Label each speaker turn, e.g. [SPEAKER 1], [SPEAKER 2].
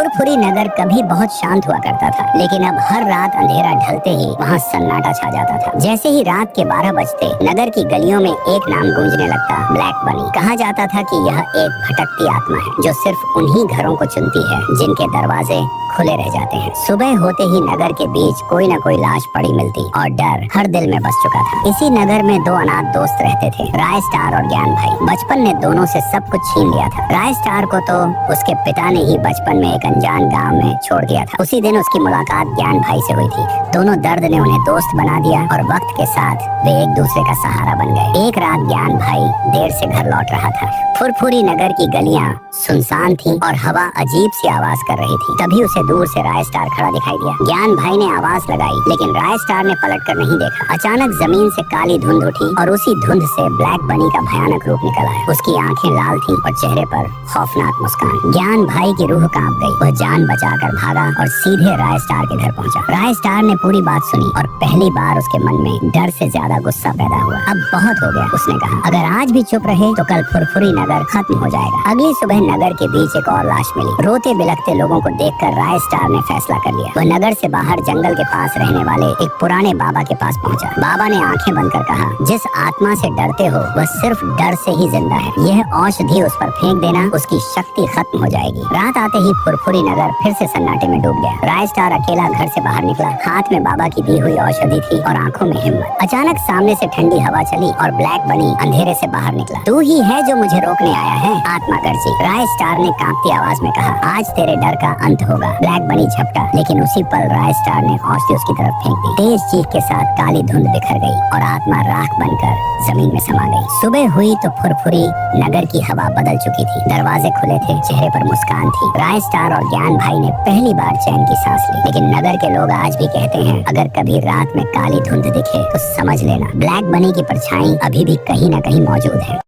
[SPEAKER 1] फुरफुरी नगर कभी बहुत शांत हुआ करता था, लेकिन अब हर रात अंधेरा ढलते ही वहाँ सन्नाटा छा जाता था। जैसे ही रात के 12 बजते नगर की गलियों में एक नाम गूंजने लगता, ब्लैक बनी। कहा जाता था कि यह एक भटकती आत्मा है जो सिर्फ उन्हीं घरों को चुनती है जिनके दरवाजे खुले रह जाते हैं। सुबह होते ही नगर के बीच कोई न कोई लाश पड़ी मिलती और डर हर दिल में बस चुका था। इसी नगर में दो अनाथ दोस्त रहते थे, राय स्टार और ज्ञान भाई। बचपन ने दोनों से सब कुछ छीन लिया था। राय स्टार को तो उसके पिता ने ही बचपन में एक अनजान गांव में छोड़ दिया था। उसी दिन उसकी मुलाकात ज्ञान भाई से हुई थी। दोनों दर्द ने उन्हें दोस्त बना दिया और वक्त के साथ वे एक दूसरे का सहारा बन गए। एक रात ज्ञान भाई देर से घर लौट रहा था। फुरफुरी नगर की गलियां सुनसान थीं और हवा अजीब सी आवाज कर रही थी। तभी उसे दूर से राय स्टार खड़ा दिखाई दिया। ज्ञान भाई ने आवाज लगाई, लेकिन राय स्टार ने पलट कर नहीं देखा। अचानक जमीन से काली धुंध उठी और उसी धुंध से ब्लैक बनी का भयानक रूप निकल आया। उसकी आंखें लाल थीं और चेहरे पर खौफनाक मुस्कान। ज्ञान भाई की रूह कांप गई। वह जान बचाकर भागा और सीधे राय स्टार के घर पहुंचा। राय स्टार ने पूरी बात सुनी और पहली बार उसके मन में डर से ज्यादा गुस्सा पैदा हुआ। अब बहुत हो गया, उसने कहा। अगर आज भी चुप रहे तो कल फुरफुरी नगर खत्म हो जाएगा। अगली सुबह नगर के बीच एक और लाश मिली। रोते बिलखते लोगों को देखकर राय स्टार ने फैसला कर लिया। वह नगर से बाहर जंगल के पास रहने वाले एक पुराने बाबा के पास पहुंचा। बाबा ने आंखें बंद कर कहा, जिस आत्मा से डरते हो वह सिर्फ डर से ही जिंदा है। यह औषधि उस पर फेंक देना, उसकी शक्ति खत्म हो जाएगी। रात आते ही फुरफुरी नगर फिर से सन्नाटे में डूब गया। राय स्टार अकेला घर से बाहर निकला। हाथ में बाबा की दी हुई औषधि थी और आंखों में हिम्मत। अचानक सामने से ठंडी हवा चली और ब्लैक बनी अंधेरे से बाहर निकला। तू ही है जो मुझे रोकने आया है, आत्मा गर्जी। राय स्टार ने कांपती आवाज में कहा, आज तेरे डर का अंत होगा। ब्लैक बनी झपटा, लेकिन उसी पल राय स्टार ने औषधि उसकी तरफ फेंक दी। तेज चीख के साथ काली धुंध बिखर गई और आत्मा राख बनकर जमीन में समा गई। सुबह हुई तो फुरफुरी नगर की हवा बदल चुकी थी। दरवाजे खुले थे, चेहरे पर मुस्कान थी। राय स्टार और ज्ञान भाई ने पहली बार चैन की सांस ली। लेकिन नगर के लोग आज भी कहते हैं, अगर कभी रात में काली धुंध दिखे तो समझ लेना ब्लैक बनी की परछाई अभी भी कहीं न कहीं मौजूद है।